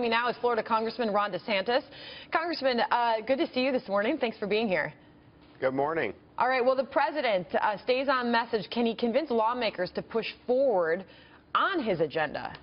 Joining me now is Florida Congressman Ron DeSantis. Congressman, good to see you this morning. Thanks for being here. Good morning. All right, well, the president stays on message. Can he convince lawmakers to push forward on his agenda?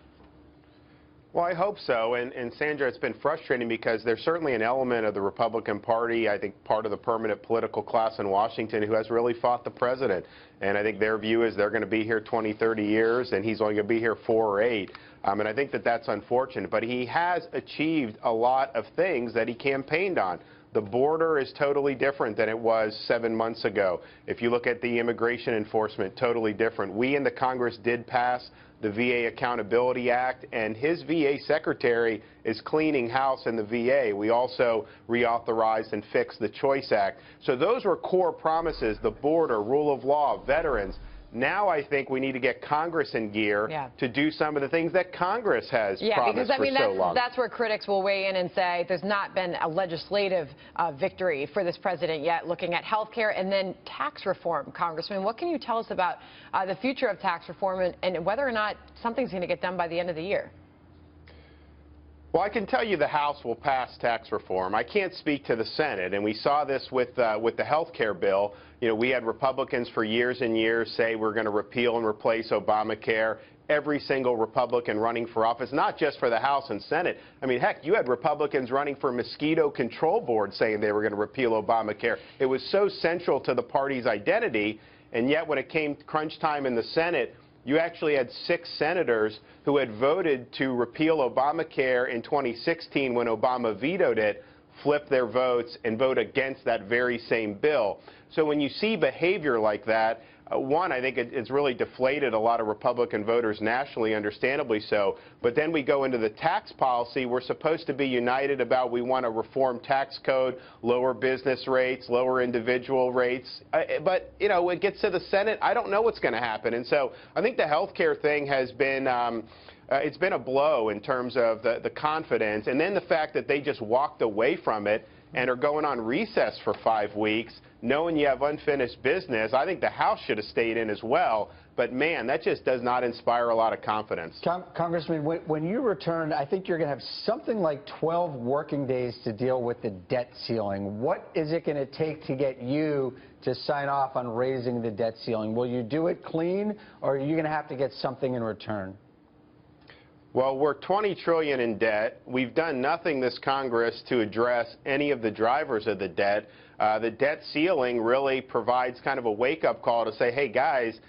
Well, I hope so. And Sandra, it's been frustrating because there's certainly an element of the Republican Party, I think part of the permanent political class in Washington, who has really fought the president. And I think their view is they're going to be here 20, 30 years, and he's only going to be here 4 or 8. And I think that that's unfortunate. But he has achieved a lot of things that he campaigned on. The border is totally different than it was 7 months ago. If you look at the immigration enforcement, totally different. We in the Congress did pass the VA Accountability Act, and his VA secretary is cleaning house in the VA. We also reauthorized and fixed the Choice Act. So those were core promises: the border, rule of law, veterans. Now I think we need to get Congress in gear to do some of the things that Congress has promised for so long. That's where critics will weigh in and say there's not been a legislative victory for this president yet, looking at health care and then tax reform. Congressman, what can you tell us about the future of tax reform and whether or not something's going to get done by the end of the year? Well, I can tell you the House will pass tax reform. I can't speak to the Senate, and we saw this with the health care bill. You know, we had Republicans for years and years say we're going to repeal and replace Obamacare. Every single Republican running for office, not just for the House and Senate. I mean, heck, you had Republicans running for mosquito control board saying they were going to repeal Obamacare. It was so central to the party's identity, and yet when it came crunch time in the Senate, you actually had 6 senators who had voted to repeal Obamacare in 2016 when Obama vetoed it, flip their votes and vote against that very same bill. So when you see behavior like that, one, I think it's really deflated a lot of Republican voters nationally, understandably so. But then we go into the tax policy. We're supposed to be united about we want to reform tax code, lower business rates, lower individual rates. But, you know, when it gets to the Senate, I don't know what's going to happen. And so I think the health care thing has been it's been a blow in terms of the confidence. And then the fact that they just walked away from it and are going on recess for 5 weeks, knowing you have unfinished business. I think the House should have stayed in as well. But, man, that just does not inspire a lot of confidence. Congressman, when you return, I think you're going to have something like 12 working days to deal with the debt ceiling. What is it going to take to get you to sign off on raising the debt ceiling? Will you do it clean, or are you going to have to get something in return? Well, we're $20 trillion in debt. We've done nothing this Congress to address any of the drivers of the debt. The debt ceiling really provides kind of a wake-up call to say, hey, guys,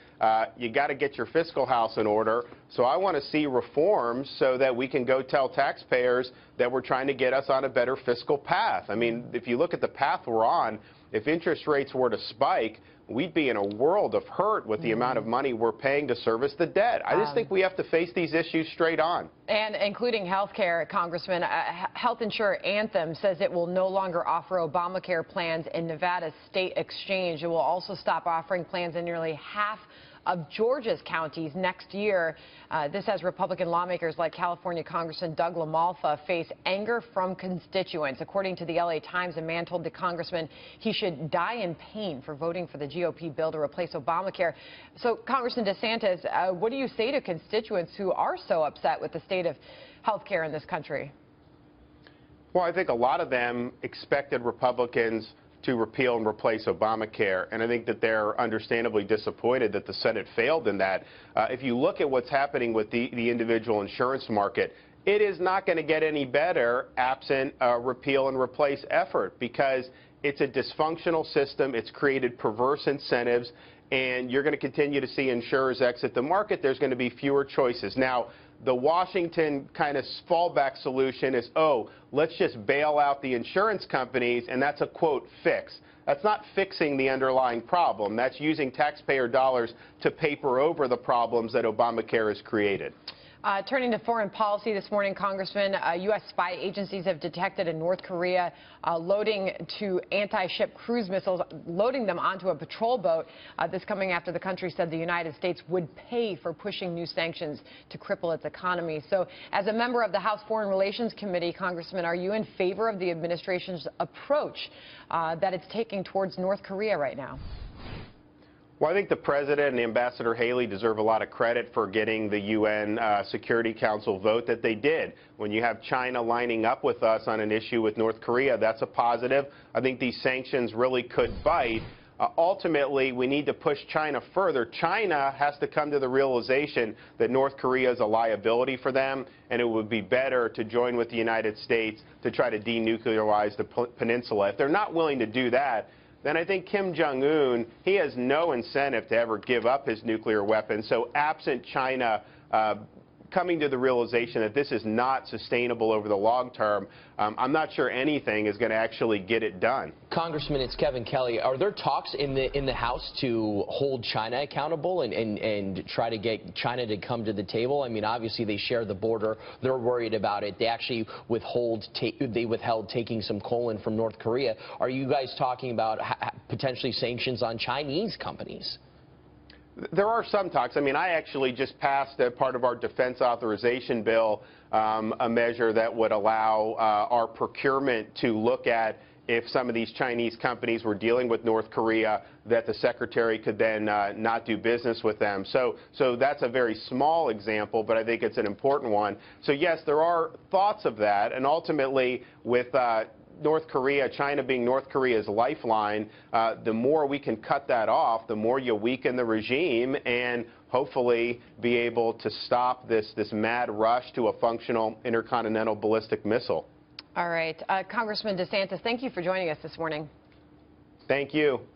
you got to get your fiscal house in order. So I want to see reforms so that we can go tell taxpayers that we're trying to get us on a better fiscal path. I mean, if you look at the path we're on, if interest rates were to spike, we'd be in a world of hurt with the amount of money we're paying to service the debt. I just think we have to face these issues straight on. And including health care, Congressman, health insurer Anthem says it will no longer offer Obamacare plans in Nevada's state exchange. It will also stop offering plans in nearly half of Georgia's counties next year. This has Republican lawmakers like California Congressman Doug LaMalfa face anger from constituents. According to the LA Times, a man told the congressman he should die in pain for voting for the GOP bill to replace Obamacare. So, Congressman DeSantis, what do you say to constituents who are so upset with the state of health care in this country? Well, I think a lot of them expected Republicans to repeal and replace Obamacare, and I think that they're understandably disappointed that the Senate failed in that. If you look at what's happening with the individual insurance market, it is not going to get any better absent a repeal and replace effort, because it's a dysfunctional system. It's created perverse incentives, and you're going to continue to see insurers exit the market. There's going to be fewer choices. Now, the Washington kind of fallback solution is, oh, let's just bail out the insurance companies, and that's a, quote, fix. That's not fixing the underlying problem. That's using taxpayer dollars to paper over the problems that Obamacare has created. Turning to foreign policy this morning, Congressman, U.S. spy agencies have detected in North Korea loading to anti-ship cruise missiles, loading them onto a patrol boat. This coming after the country said the United States would pay for pushing new sanctions to cripple its economy. So as a member of the House Foreign Relations Committee, Congressman, are you in favor of the administration's approach that it's taking towards North Korea right now? Well, I think the President and Ambassador Haley deserve a lot of credit for getting the UN Security Council vote that they did. When you have China lining up with us on an issue with North Korea, that's a positive. I think these sanctions really could bite. Ultimately, we need to push China further. China has to come to the realization that North Korea is a liability for them, and it would be better to join with the United States to try to denuclearize the peninsula. If they're not willing to do that, then I think Kim Jong-un, he has no incentive to ever give up his nuclear weapons. So absent China coming to the realization that this is not sustainable over the long term, I'm not sure anything is going to actually get it done. Congressman, it's Kevin Kelly. Are there talks in the House to hold China accountable and try to get China to come to the table? I mean, obviously they share the border. They're worried about it. They actually withheld taking some colon from North Korea. Are you guys talking about potentially sanctions on Chinese companies? There are some talks. I mean, I actually just passed, part of our defense authorization bill, a measure that would allow our procurement to look at if some of these Chinese companies were dealing with North Korea, that the Secretary could then not do business with them. So that's a very small example, but I think it's an important one. So yes, there are thoughts of that, and ultimately with North Korea, China being North Korea's lifeline, the more we can cut that off, the more you weaken the regime and hopefully be able to stop this mad rush to a functional intercontinental ballistic missile. All right. Congressman DeSantis, thank you for joining us this morning. Thank you.